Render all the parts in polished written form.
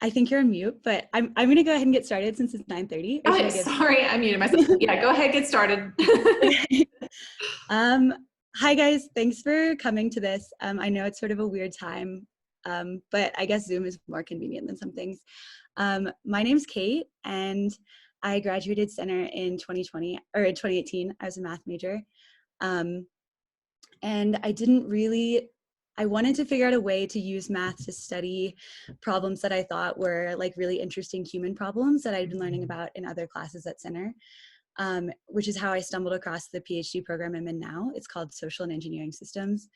I think you're on mute, but I'm going to go ahead and get started since it's 9:30. Oh, sorry, I muted myself. Yeah, go ahead, get started. Hi guys, thanks for coming to this. I know it's sort of a weird time, but I guess Zoom is more convenient than some things. My name's Cate, and I graduated center in 2020 or in 2018. I was a math major, and I wanted to figure out a way to use math to study problems that I thought were like really interesting human problems that I'd been learning about in other classes at center. Which is how I stumbled across the PhD program I'm in now. It's called Social and Engineering Systems.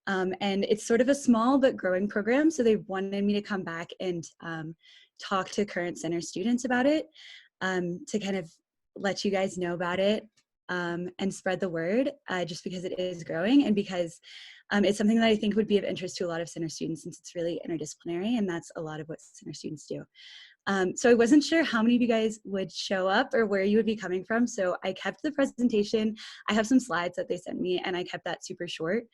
And it's sort of a small but growing program. So they wanted me to come back and talk to current center students about it, to kind of let you guys know about it and spread the word, just because it is growing and because it's something that I think would be of interest to a lot of center students since it's really interdisciplinary, and that's a lot of what center students do. So I wasn't sure how many of you guys would show up or where you would be coming from. So I kept the presentation. I have some slides that they sent me, and I kept that super short,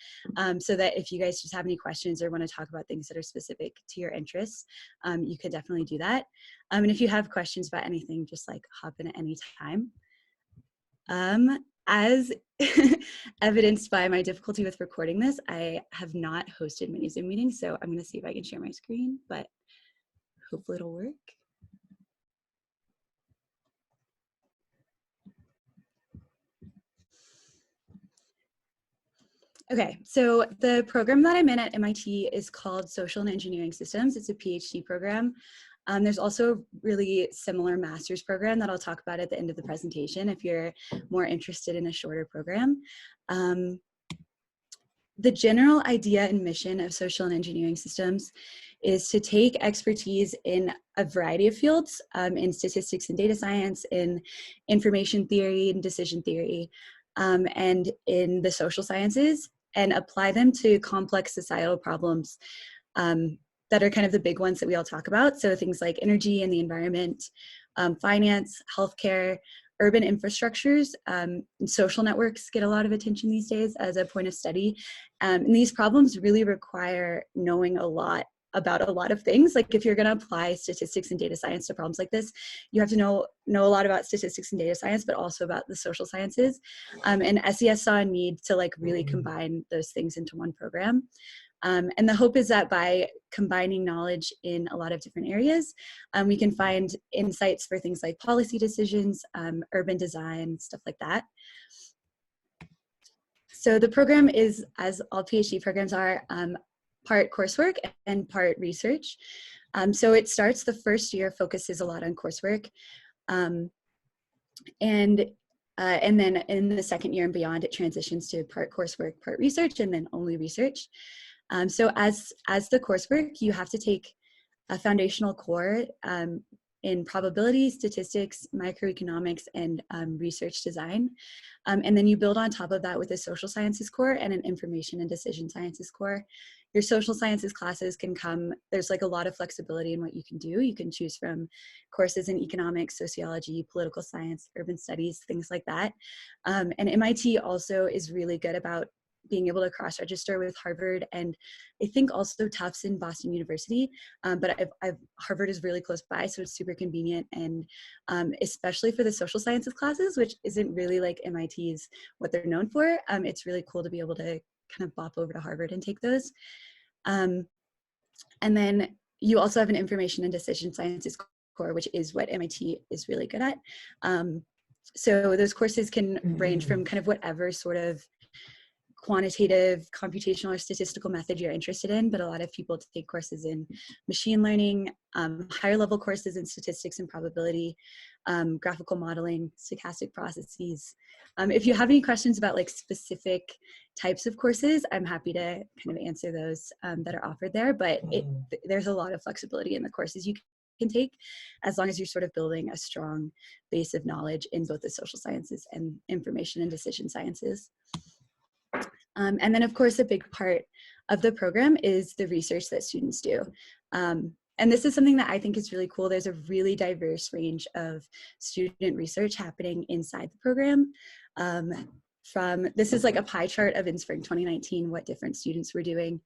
so that if you guys just have any questions or want to talk about things that are specific to your interests, you could definitely do that. And if you have questions about anything, just like hop in at any time. As evidenced by my difficulty with recording this, I have not hosted many Zoom meetings, so I'm going to see if I can share my screen, but hopefully it'll work. Okay, so the program that I'm in at MIT is called Social and Engineering Systems. It's a PhD program. There's also a really similar master's program that I'll talk about at the end of the presentation if you're more interested in a shorter program. The general idea and mission of Social and Engineering Systems is to take expertise in a variety of fields, in statistics and data science, in information theory and decision theory, and in the social sciences, and apply them to complex societal problems that are kind of the big ones that we all talk about. So things like energy and the environment, finance, healthcare, urban infrastructures, and social networks get a lot of attention these days as a point of study. And these problems really require knowing a lot about a lot of things. Like if you're going to apply statistics and data science to problems like this, you have to know a lot about statistics and data science, but also about the social sciences. And SES saw a need to like really combine those things into one program. And the hope is that by combining knowledge in a lot of different areas, we can find insights for things like policy decisions, urban design, stuff like that. So the program is, as all PhD programs are, part coursework and part research. So it starts, the first year focuses a lot on coursework. And then in the second year and beyond, it transitions to part coursework, part research, and then only research. So as the coursework, you have to take a foundational core in probability, statistics, microeconomics, and research design. And then you build on top of that with a social sciences core and an information and decision sciences core. Your social sciences classes can come, there's like a lot of flexibility in what you can do. You can choose from courses in economics, sociology, political science, urban studies, things like that. And MIT also is really good about being able to cross-register with Harvard, and I think also Tufts and Boston University, but Harvard is really close by, so it's super convenient, and especially for the social sciences classes, which isn't really like MIT's what they're known for, it's really cool to be able to kind of bop over to Harvard and take those. And then you also have an information and decision sciences core, which is what MIT is really good at. So those courses can range from kind of whatever sort of quantitative, computational, or statistical method you're interested in, but a lot of people take courses in machine learning, higher level courses in statistics and probability, graphical modeling, stochastic processes. If you have any questions about like specific types of courses, I'm happy to kind of answer those that are offered there, but there's a lot of flexibility in the courses you can take, as long as you're sort of building a strong base of knowledge in both the social sciences and information and decision sciences. And then, of course, a big part of the program is the research that students do. And this is something that I think is really cool. There's a really diverse range of student research happening inside the program. This is like a pie chart of in spring 2019, what different students were doing.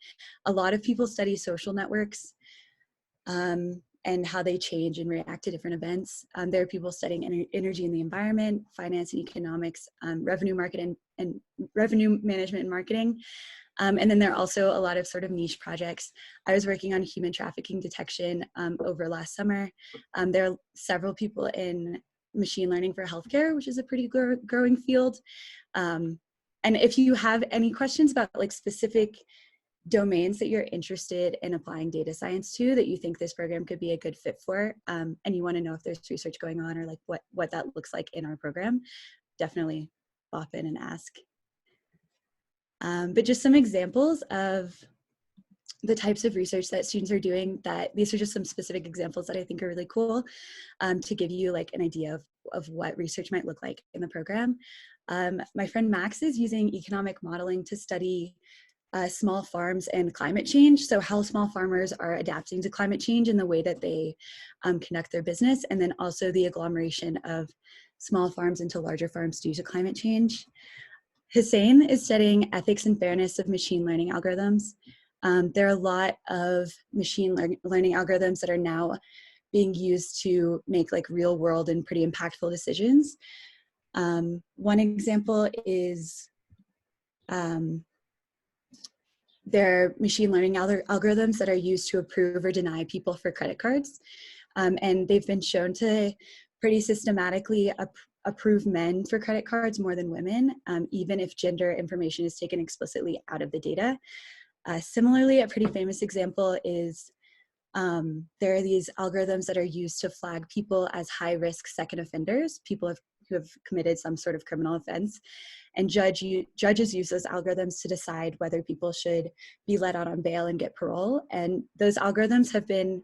A lot of people study social networks. and how they change and react to different events. There are people studying energy and the environment, finance and economics, revenue market and revenue management and marketing. And then there are also a lot of sort of niche projects. I was working on human trafficking detection over last summer. There are several people in machine learning for healthcare, which is a pretty growing field. And if you have any questions about like specific domains that you're interested in applying data science to, that you think this program could be a good fit for, and you want to know if there's research going on or like what that looks like in our program, definitely pop in and ask. But just some examples of the types of research that students are doing, that these are just some specific examples that I think are really cool to give you like an idea of what research might look like in the program. My friend Max is using economic modeling to study small farms and climate change. So how small farmers are adapting to climate change in the way that they conduct their business, and then also the agglomeration of small farms into larger farms due to climate change. Hussein is studying ethics and fairness of machine learning algorithms. There are a lot of machine learning algorithms that are now being used to make like real world and pretty impactful decisions. One example is there are machine learning algorithms that are used to approve or deny people for credit cards. And they've been shown to pretty systematically approve men for credit cards more than women, even if gender information is taken explicitly out of the data. Similarly, a pretty famous example is there are these algorithms that are used to flag people as high-risk second offenders, people who have committed some sort of criminal offense, and judges use those algorithms to decide whether people should be let out on bail and get parole. And those algorithms have been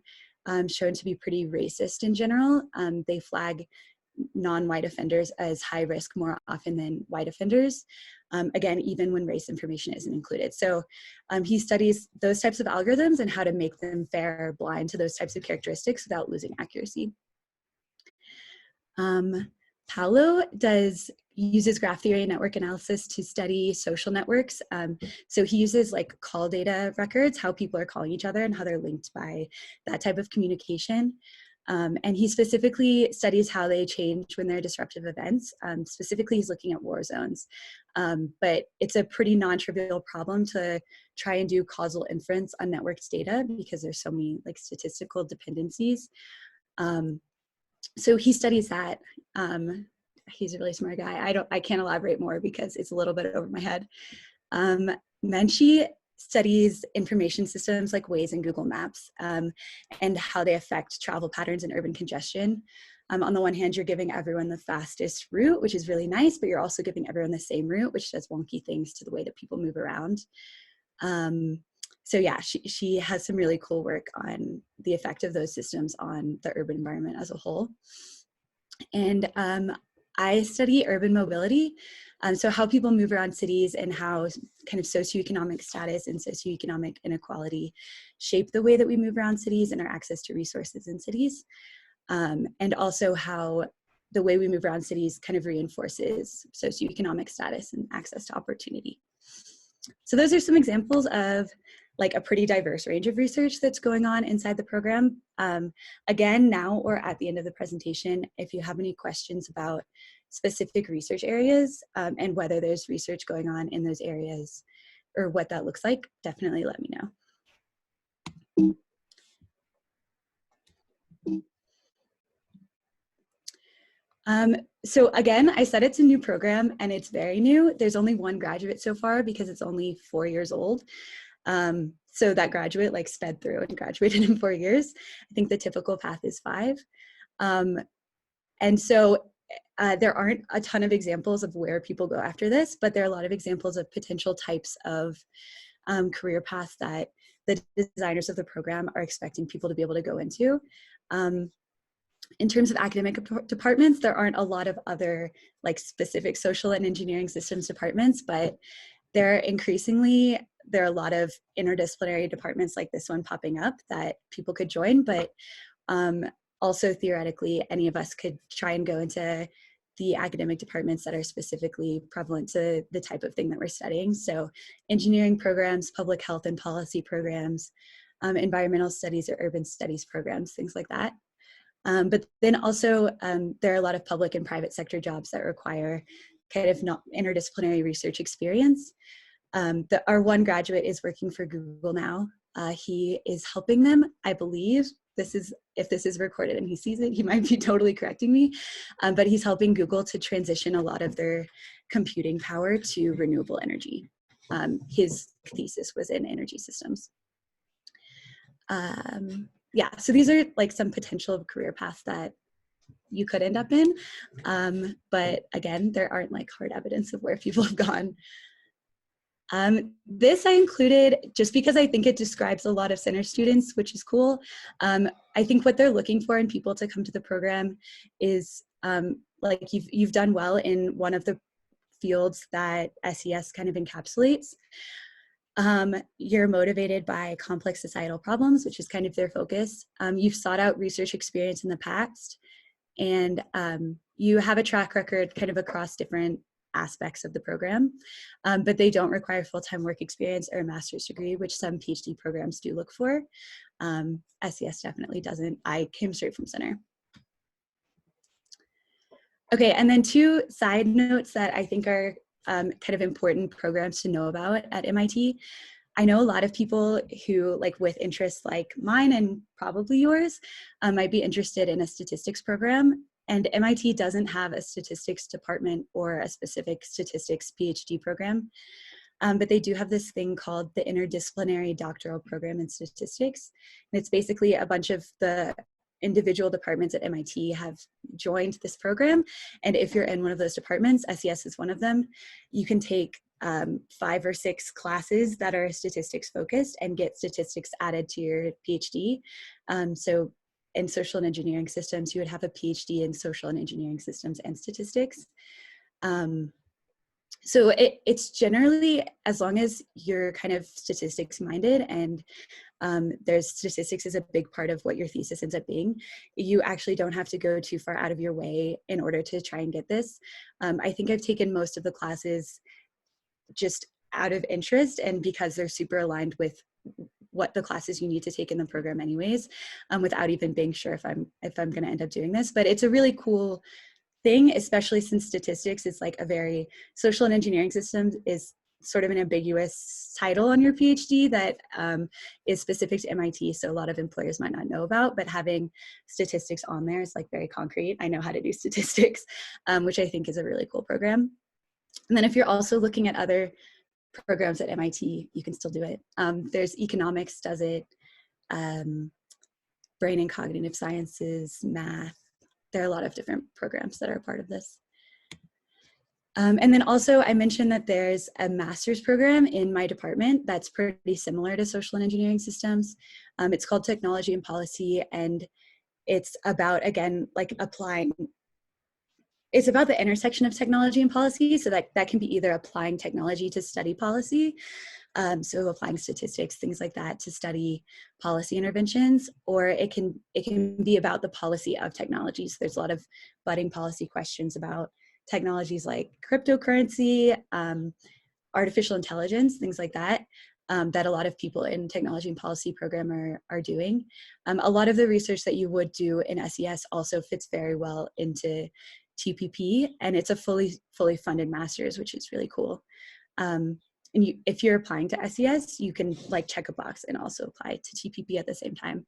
shown to be pretty racist in general. They flag non-white offenders as high risk more often than white offenders, again, even when race information isn't included. So he studies those types of algorithms and how to make them fair or blind to those types of characteristics without losing accuracy. Paolo uses graph theory and network analysis to study social networks. So he uses like call data records, how people are calling each other and how they're linked by that type of communication. And he specifically studies how they change when there are disruptive events. Specifically, he's looking at war zones. But it's a pretty non-trivial problem to try and do causal inference on networked data because there's so many like statistical dependencies. So he studies that. He's a really smart guy. I can't elaborate more because it's a little bit over my head. Menchie studies information systems like Waze and Google Maps and how they affect travel patterns and urban congestion. On the one hand, you're giving everyone the fastest route, which is really nice, but you're also giving everyone the same route, which does wonky things to the way that people move around. So yeah, she has some really cool work on the effect of those systems on the urban environment as a whole. And I study urban mobility, so how people move around cities and how kind of socioeconomic status and socioeconomic inequality shape the way that we move around cities and our access to resources in cities, and also how the way we move around cities kind of reinforces socioeconomic status and access to opportunity. So those are some examples of like a pretty diverse range of research that's going on inside the program. Again, now or at the end of the presentation, if you have any questions about specific research areas and whether there's research going on in those areas or what that looks like, definitely let me know. So again, I said it's a new program and it's very new. There's only one graduate so far because it's only 4 years old. So that graduate like sped through and graduated in 4 years. I think the typical path is 5. And so there aren't a ton of examples of where people go after this, but there are a lot of examples of potential types of career paths that the designers of the program are expecting people to be able to go into. In terms of academic departments, there aren't a lot of other like specific social and engineering systems departments, but there are a lot of interdisciplinary departments like this one popping up that people could join, but also theoretically, any of us could try and go into the academic departments that are specifically prevalent to the type of thing that we're studying. So engineering programs, public health and policy programs, environmental studies or urban studies programs, things like that. But then also there are a lot of public and private sector jobs that require kind of not interdisciplinary research experience. Our one graduate is working for Google now. He is helping them, I believe. If this is recorded and he sees it, he might be totally correcting me, but he's helping Google to transition a lot of their computing power to renewable energy. His thesis was in energy systems. Yeah, so these are like some potential career paths that you could end up in. But again, there aren't like hard evidence of where people have gone. This I included just because I think it describes a lot of center students, which is cool. I think what they're looking for in people to come to the program is like you've done well in one of the fields that SES kind of encapsulates. You're motivated by complex societal problems, which is kind of their focus. You've sought out research experience in the past, and you have a track record kind of across different aspects of the program, but they don't require full-time work experience or a master's degree, which some PhD programs do look for. SES definitely doesn't. I came straight from center. Okay, and then two side notes that I think are kind of important programs to know about at MIT. I know a lot of people who, like with interests like mine and probably yours, might be interested in a statistics program. And MIT doesn't have a statistics department or a specific statistics PhD program, but they do have this thing called the Interdisciplinary Doctoral Program in Statistics. And it's basically a bunch of the individual departments at MIT have joined this program. And if you're in one of those departments, SES is one of them, you can take 5 or 6 classes that are statistics focused and get statistics added to your PhD. So in social and engineering systems, you would have a PhD in social and engineering systems and statistics. So it's generally, as long as you're kind of statistics minded and there's statistics is a big part of what your thesis ends up being, you actually don't have to go too far out of your way in order to try and get this. I think I've taken most of the classes just out of interest and because they're super aligned with what the classes you need to take in the program anyways, without even being sure if I'm going to end up doing this. But it's a really cool thing, especially since statistics is like a very social and engineering systems is sort of an ambiguous title on your PhD that is specific to MIT. So a lot of employers might not know about, but having statistics on there is like very concrete. I know how to do statistics, which I think is a really cool program. And then if you're also looking at other programs at MIT, you can still do it. There's economics does it, brain and cognitive sciences, math. There are a lot of different programs that are a part of this. And then also I mentioned that there's a master's program in my department that's pretty similar to social and engineering systems. It's called Technology and Policy, and it's about, again, like it's about the intersection of technology and policy. So that can be either applying technology to study policy, so applying statistics, things like that to study policy interventions, or it can be about the policy of technologies. There's a lot of budding policy questions about technologies like cryptocurrency, artificial intelligence, things like that, that a lot of people in technology and policy program are doing. A lot of the research that you would do in SES also fits very well into TPP, and it's a fully funded master's, which is really cool. And if you're applying to SES, you can like check a box and also apply to TPP at the same time.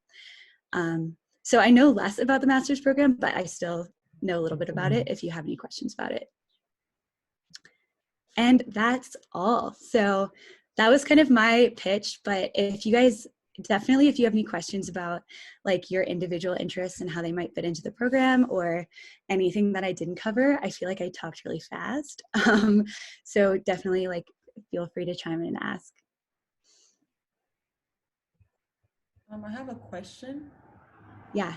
So I know less about the master's program, but I still know a little bit about it if you have any questions about it. And that's all. So that was kind of my pitch, but if you guys, definitely if you have any questions about like your individual interests and how they might fit into the program or anything that I didn't cover, I feel like I talked really fast. So definitely like feel free to chime in and ask. I have a question. Yeah.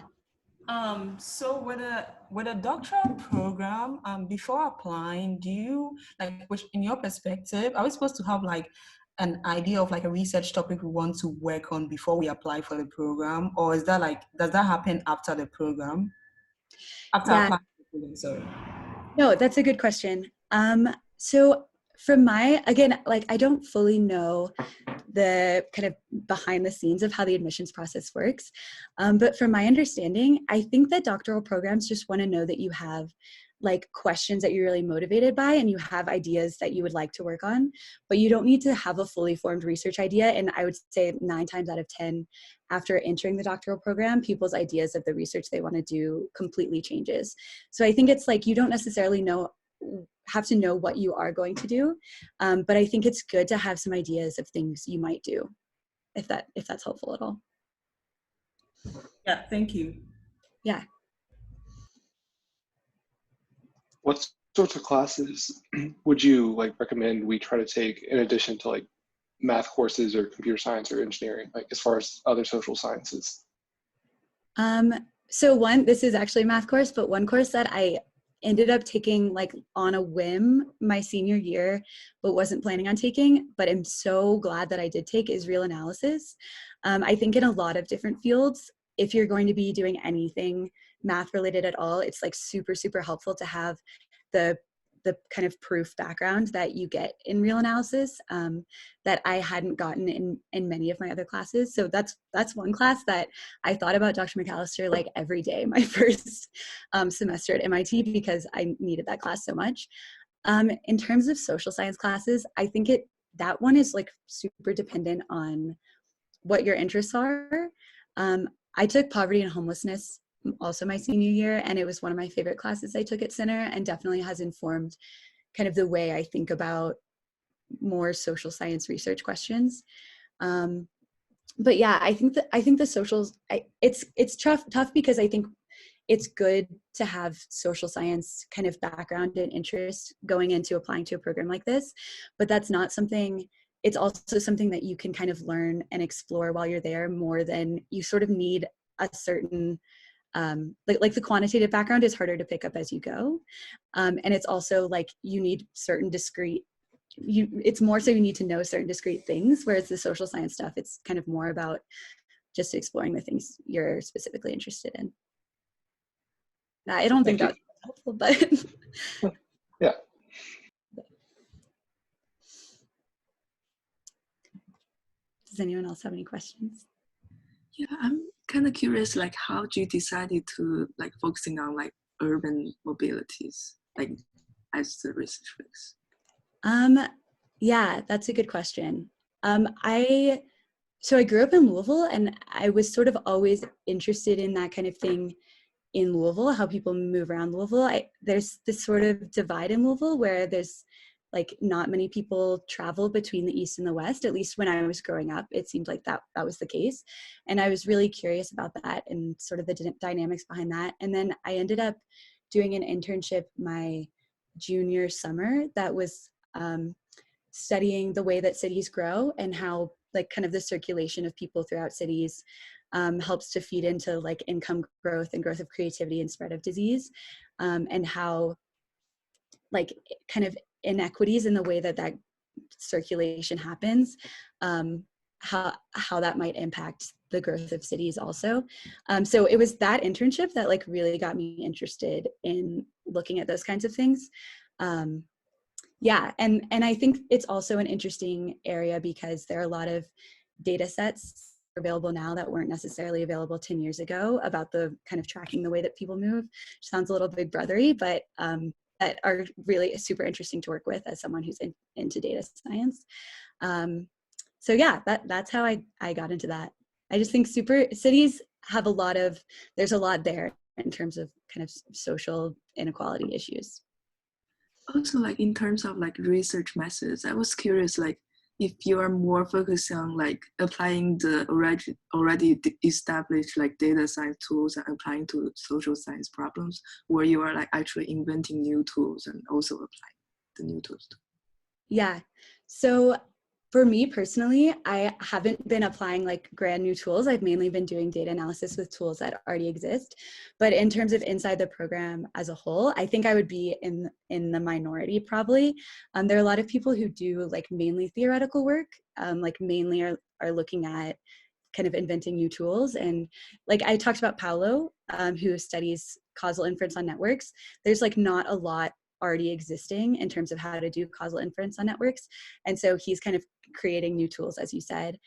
So with a doctoral program, before applying, do you like, which in your perspective, are we supposed to have like an idea of like a research topic we want to work on before we apply for the program, or is that like, does that happen after the program? After applying for the program, sorry. No, that's a good question. So from again, like I don't fully know the kind of behind the scenes of how the admissions process works. But from my understanding, I think that doctoral programs just want to know that you have like questions that you're really motivated by and you have ideas that you would like to work on, but you don't need to have a fully formed research idea. And I would say 9 times out of 10, after entering the doctoral program, people's ideas of the research they want to do completely changes. So I think it's like, you don't necessarily have to know what you are going to do. But I think it's good to have some ideas of things you might do, if that's helpful at all. Yeah, thank you. Yeah. What sorts of classes would you like recommend we try to take in addition to like math courses or computer science or engineering, like as far as other social sciences? So this is actually a math course, but one course that I ended up taking like on a whim my senior year, but wasn't planning on taking, but I'm so glad that I did take, is real analysis. I think in a lot of different fields, if you're going to be doing anything math related at all, it's like super, super helpful to have the kind of proof background that you get in real analysis that I hadn't gotten in many of my other classes. So that's one class that I thought about Dr. McAllister like every day my first semester at MIT, because I needed that class so much. In terms of social science classes, I think that one is like super dependent on what your interests are. I took poverty and homelessness also my senior year, and it was one of my favorite classes I took at Center, and definitely has informed kind of the way I think about more social science research questions. But yeah, I think the socials, it's tough because I think it's good to have social science kind of background and interest going into applying to a program like this, but that's not something, it's also something that you can kind of learn and explore while you're there, more than you sort of need a certain like the quantitative background is harder to pick up as you go. And it's also like you need certain discrete, it's more so you need to know certain discrete things, whereas the social science stuff, it's kind of more about just exploring the things you're specifically interested in. I don't think that's helpful, but yeah. Does anyone else have any questions? Yeah, I'm kind of curious, like how do you decided to like focusing on like urban mobilities, like as the research focus? Yeah, that's a good question. I grew up in Louisville, and I was sort of always interested in that kind of thing in Louisville, how people move around Louisville. There's this sort of divide in Louisville where there's like not many people travel between the East and the West. At least when I was growing up, it seemed like that was the case. And I was really curious about that and sort of the dynamics behind that. And then I ended up doing an internship my junior summer that was studying the way that cities grow and how like kind of the circulation of people throughout cities helps to feed into like income growth and growth of creativity and spread of disease, and how like kind of inequities in the way that circulation happens, how that might impact the growth of cities also. So it was that internship that like really got me interested in looking at those kinds of things. Yeah, and I think it's also an interesting area because there are a lot of data sets available now that weren't necessarily available 10 years ago about the kind of tracking the way that people move, which sounds a little big brothery, but that are really super interesting to work with as someone who's into data science. So yeah, that's how I got into that. I just think cities have there's a lot there in terms of kind of social inequality issues. Also, like in terms of like research methods, I was curious, like if you are more focused on like applying the already established like data science tools and applying to social science problems, or you are like actually inventing new tools and also applying the new tools too. Yeah, so for me personally, I haven't been applying like brand new tools. I've mainly been doing data analysis with tools that already exist. But in terms of inside the program as a whole, I think I would be in the minority probably. There are a lot of people who do like mainly theoretical work, like mainly are looking at kind of inventing new tools. And like I talked about Paulo, who studies causal inference on networks. There's like not a lot already existing in terms of how to do causal inference on networks. And so he's kind of creating new tools, as you said.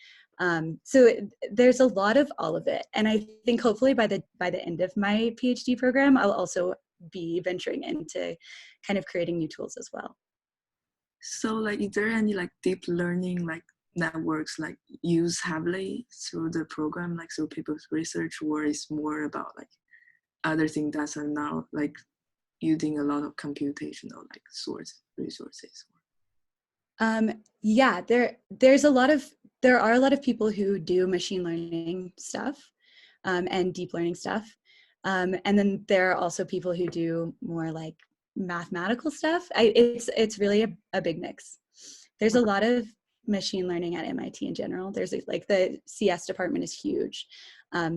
So there's a lot of all of it. And I think hopefully by the end of my PhD program, I'll also be venturing into kind of creating new tools as well. So like, is there any like deep learning like networks like used heavily through the program, like through people's research, or is more about like other things that are now like using a lot of computational like resources? Yeah, there are a lot of people who do machine learning stuff and deep learning stuff. And then there are also people who do more like mathematical stuff. It's really a big mix. There's a lot of machine learning at MIT in general. There's like the CS department is huge.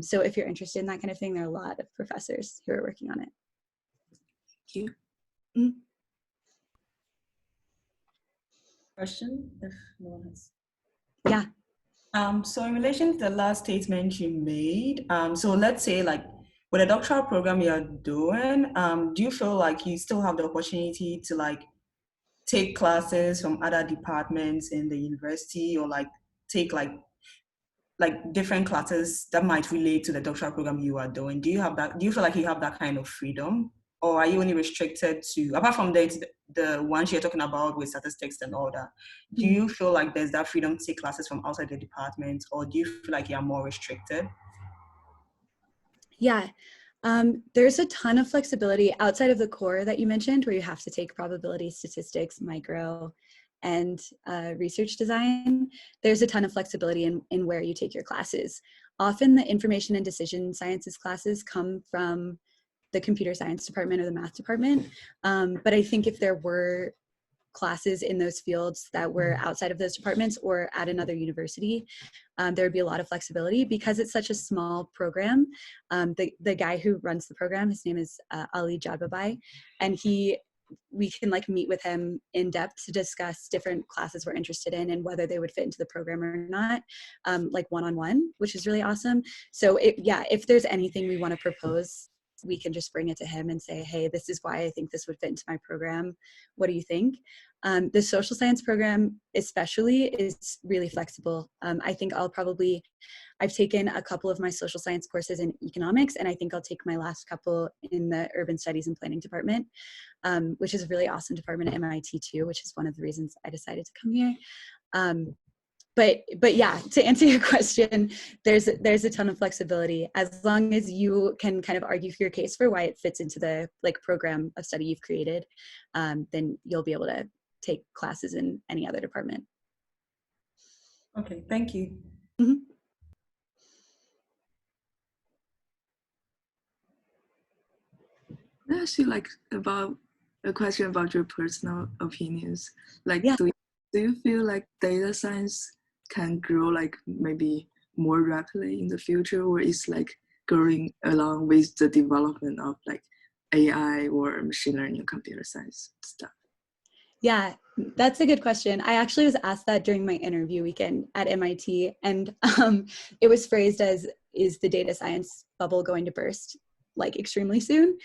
So if you're interested in that kind of thing, there are a lot of professors who are working on it. Thank you. Mm-hmm. Question, if no one has. Yeah. So in relation to the last statement you made, so let's say like with a doctoral program you're doing, do you feel like you still have the opportunity to like take classes from other departments in the university, or like take like different classes that might relate to the doctoral program you are doing? Do you have that? Do you feel like you have that kind of freedom, or are you only restricted to, apart from the ones you're talking about with statistics and all that, do you feel like there's that freedom to take classes from outside the department, or do you feel like you're more restricted? Yeah, there's a ton of flexibility outside of the core that you mentioned, where you have to take probability, statistics, micro, and research design. There's a ton of flexibility in where you take your classes. Often the information and decision sciences classes come from the computer science department or the math department. But I think if there were classes in those fields that were outside of those departments or at another university, there would be a lot of flexibility because it's such a small program. The guy who runs the program, his name is Ali Jadbabai, and we can like meet with him in depth to discuss different classes we're interested in and whether they would fit into the program or not, like one-on-one, which is really awesome. So if there's anything we want to propose, we can just bring it to him and say, hey, this is why I think this would fit into my program. What do you think? The social science program especially is really flexible. I think I've taken a couple of my social science courses in economics, and I think I'll take my last couple in the urban studies and planning department, which is a really awesome department at MIT too, which is one of the reasons I decided to come here. But yeah, to answer your question, there's a ton of flexibility as long as you can kind of argue for your case for why it fits into the like program of study you've created, then you'll be able to take classes in any other department. Okay, thank you. Mm-hmm. Can I ask you like about a question about your personal opinions? Like, Yeah. do you feel like data science can grow like maybe more rapidly in the future, or is like growing along with the development of like AI or machine learning, computer science stuff? Yeah, that's a good question. I actually was asked that during my interview weekend at MIT, and it was phrased as, is the data science bubble going to burst like extremely soon?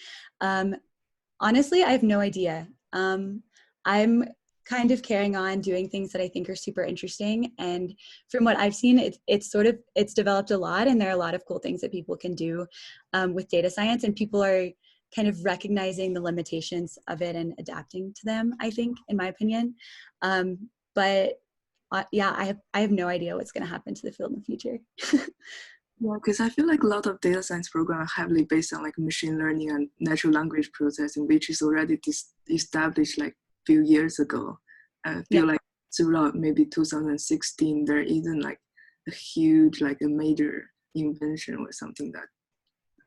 Honestly, I have no idea. I'm kind of carrying on doing things that I think are super interesting. And from what I've seen, it's developed a lot, and there are a lot of cool things that people can do with data science, and people are kind of recognizing the limitations of it and adapting to them, I think, in my opinion. But yeah, I have no idea what's going to happen to the field in the future. Yeah, because I feel like a lot of data science programs are heavily based on like machine learning and natural language processing, which is already established like a few years ago. I feel like throughout maybe 2016, there isn't like a huge, like a major invention or something that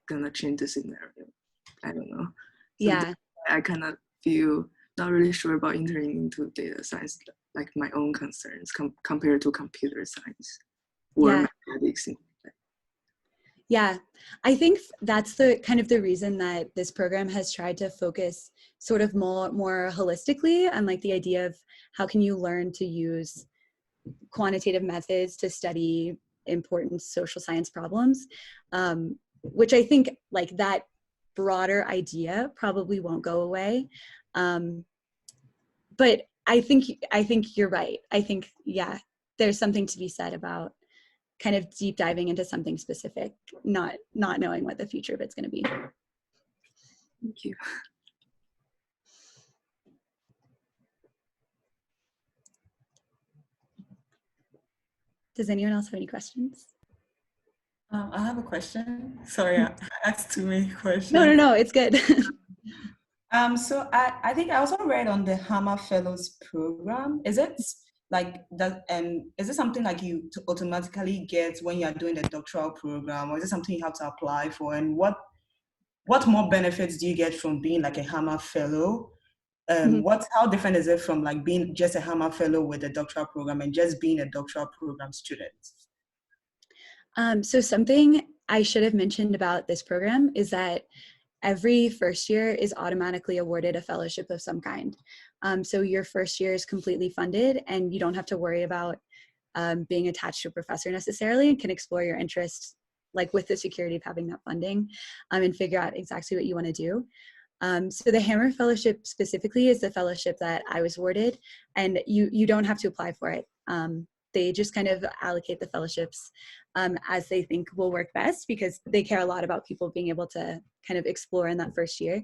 gonna change the scenario. I don't know. So Yeah. I kind of feel not really sure about entering into data science, like my own concerns compared to computer science or mathematics. Yeah, I think that's the kind of the reason that this program has tried to focus sort of more holistically on like the idea of how can you learn to use quantitative methods to study important social science problems, which I think like that broader idea probably won't go away. But I think you're right. I think, yeah, there's something to be said about kind of deep diving into something specific, not knowing what the future of it's going to be. Thank you. Does anyone else have any questions? I have a question. Sorry, I asked too many questions. No, it's good. So I think I also read on the Hammer Fellows program. Is it like that? Is it something like you to automatically get when you are doing the doctoral program, or is it something you have to apply for? And what more benefits do you get from being like a Hammer Fellow? How different is it from like being just a Hammer Fellow with a doctoral program and just being a doctoral program student? So something I should have mentioned about this program is that every first year is automatically awarded a fellowship of some kind. So your first year is completely funded and you don't have to worry about being attached to a professor necessarily, and can explore your interests like with the security of having that funding and figure out exactly what you want to do. So the Hammer Fellowship specifically is the fellowship that I was awarded, and you don't have to apply for it. They just kind of allocate the fellowships as they think will work best, because they care a lot about people being able to kind of explore in that first year.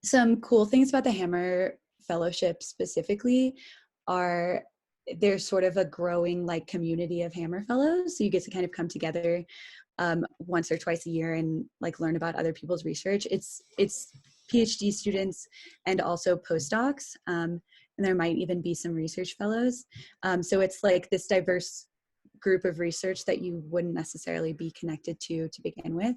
Some cool things about the Hammer Fellowship specifically are there's sort of a growing like community of Hammer Fellows. So you get to kind of come together once or twice a year and like learn about other people's research. It's PhD students and also postdocs. And there might even be some research fellows. So it's like this diverse group of research that you wouldn't necessarily be connected to begin with.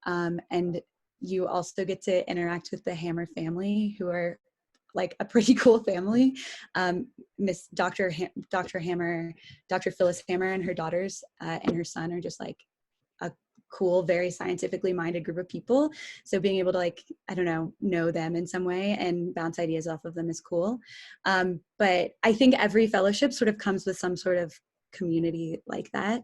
And you also get to interact with the Hammer family, who are like a pretty cool family. Miss Dr. Hammer, Dr. Phyllis Hammer and her daughters and her son are just like a cool, very scientifically minded group of people. So being able to like, I don't know them in some way and bounce ideas off of them is cool. But I think every fellowship sort of comes with some sort of community like that.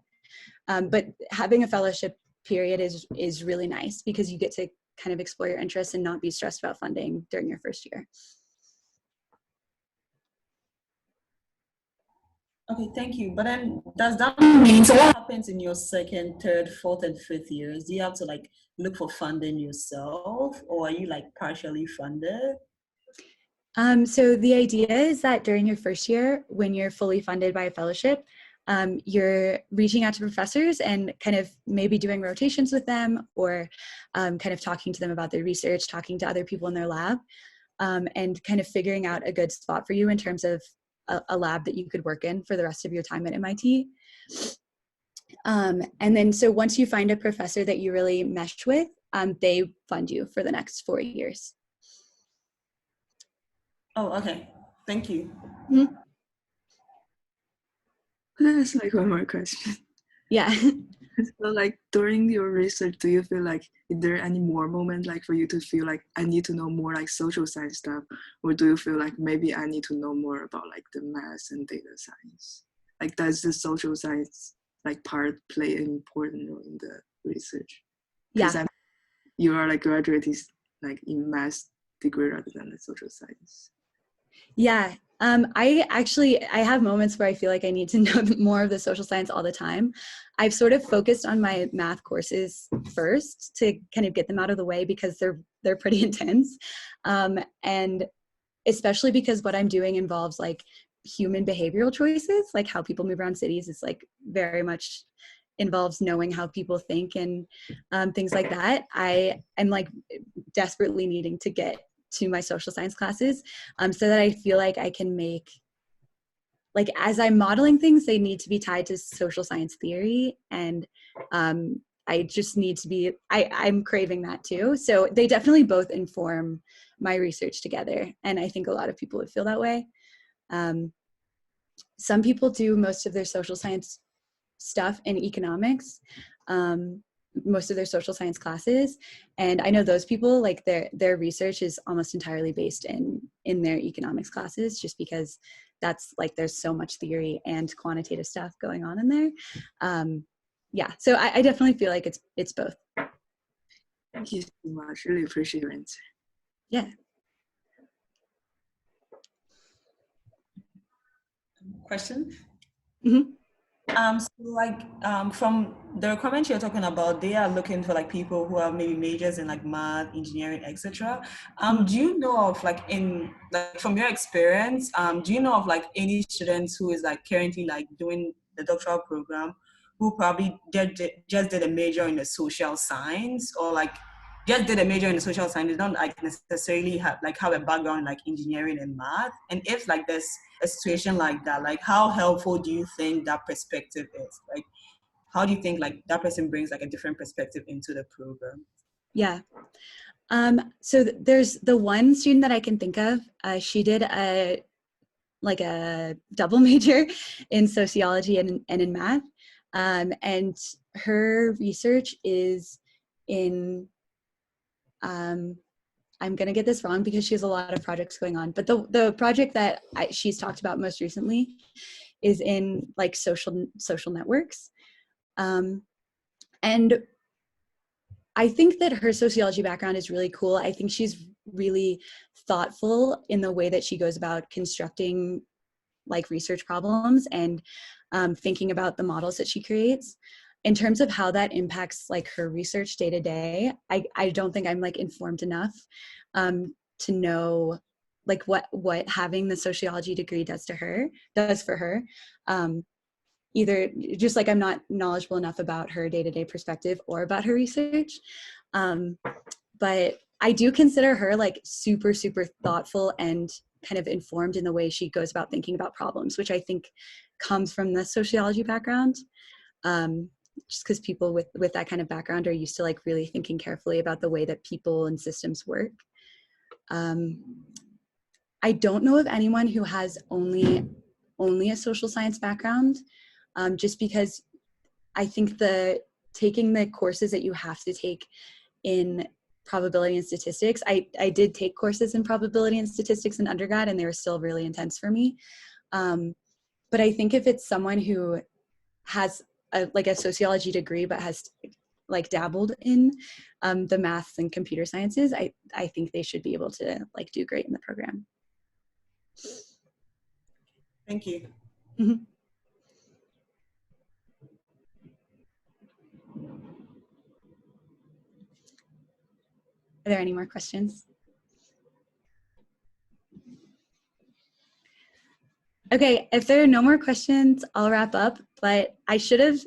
But having a fellowship period is really nice because you get to kind of explore your interests and not be stressed about funding during your first year. Okay, thank you. But then does that mean, so what happens in your second, third, fourth, and fifth years? Do you have to like look for funding yourself, or are you like partially funded? So the idea is that during your first year, when you're fully funded by a fellowship, you're reaching out to professors and kind of maybe doing rotations with them, or kind of talking to them about their research, talking to other people in their lab, and kind of figuring out a good spot for you in terms of a lab that you could work in for the rest of your time at MIT. And then so once you find a professor that you really mesh with, they fund you for the next 4 years. Oh, okay. Thank you. Mm-hmm. There's like one more question. Yeah. So like during your research, do you feel like, is there any more moment like for you to feel like I need to know more like social science stuff, or do you feel like maybe I need to know more about like the math and data science? Like does the social science like part play an important role in the research? Because Yeah. you are like graduating like in math degree rather than the social science. Yeah. I have moments where I feel like I need to know more of the social science all the time. I've sort of focused on my math courses first to kind of get them out of the way because they're pretty intense. And especially because what I'm doing involves like human behavioral choices, like how people move around cities is like very much involves knowing how people think and things like that. I am like desperately needing to get to my social science classes so that I feel like I can make, like as I'm modeling things, they need to be tied to social science theory, and I just need to be, I'm craving that too. So they definitely both inform my research together, and I think a lot of people would feel that way. Some people do most of their social science stuff in economics, most of their social science classes, and I know those people, like their research is almost entirely based in their economics classes, just because that's like there's so much theory and quantitative stuff going on in there. Yeah, so I definitely feel like it's both. Thank you so much. Really appreciate your answer. Yeah. question? Mhm. So like from the requirements you're talking about, they are looking for like people who have maybe majors in like math, engineering, etc. Do you know of like from your experience, do you know of like any students who is like currently like doing the doctoral program who probably just did a major in the social science, or like just did a major in the social science, they don't like necessarily have a background in like engineering and math? And if like there's a situation like that, like how helpful do you think that perspective is? Like how do you think like that person brings like a different perspective into the program? Yeah. So there's the one student that I can think of. She did a double major in sociology and in math. And her research is in, I'm going to get this wrong because she has a lot of projects going on, but the project that she's talked about most recently is in like social networks. And I think that her sociology background is really cool. I think she's really thoughtful in the way that she goes about constructing like research problems and thinking about the models that she creates. In terms of how that impacts like her research day to day, I don't think I'm like informed enough to know like what having the sociology degree does for her. Either just like I'm not knowledgeable enough about her day-to-day perspective or about her research. But I do consider her like super, super thoughtful and kind of informed in the way she goes about thinking about problems, which I think comes from the sociology background. Just because people with that kind of background are used to like really thinking carefully about the way that people and systems work. I don't know of anyone who has only a social science background, just because I think taking the courses that you have to take in probability and statistics, I did take courses in probability and statistics in undergrad, and they were still really intense for me. But I think if it's someone who has a sociology degree but has like dabbled in the maths and computer sciences, I think they should be able to like do great in the program. Thank you. Mm-hmm. Are there any more questions? Okay, if there are no more questions, I'll wrap up, but I should have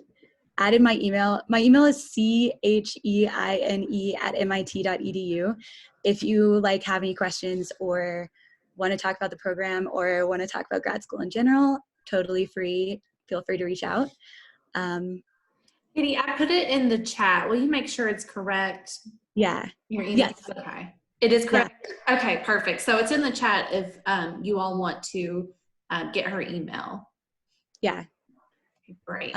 added my email. My email is cheine@mit.edu. If you like have any questions or want to talk about the program or want to talk about grad school in general, totally free. Feel free to reach out. Katie, I put it in the chat. Will you make sure it's correct? Yeah. Your email? Yes. Okay. It is correct? Yeah. Okay, perfect. So it's in the chat if you all want to get her email. Yeah. Okay, great.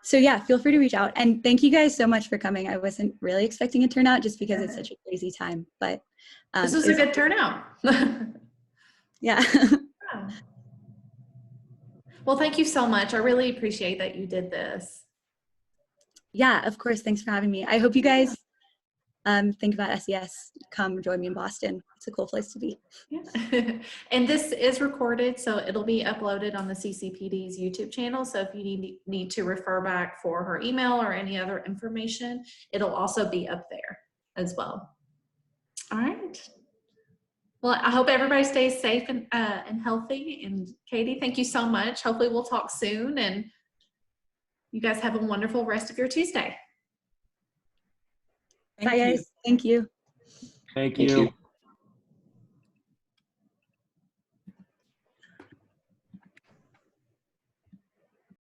So yeah, feel free to reach out. And thank you guys so much for coming. I wasn't really expecting a turnout just because it's such a crazy time, but this was a good turnout. Yeah. Wow. Well, thank you so much. I really appreciate that you did this. Yeah, of course. Thanks for having me. I hope you guys think about SES. Come join me in Boston. It's a cool place to be. Yeah. And this is recorded, so it'll be uploaded on the CCPD's YouTube channel. So if you need to refer back for her email or any other information, it'll also be up there as well. All right. Well, I hope everybody stays safe and healthy. And Katie, thank you so much. Hopefully we'll talk soon, and you guys have a wonderful rest of your Tuesday. Bye, guys. Thank you. Thank you.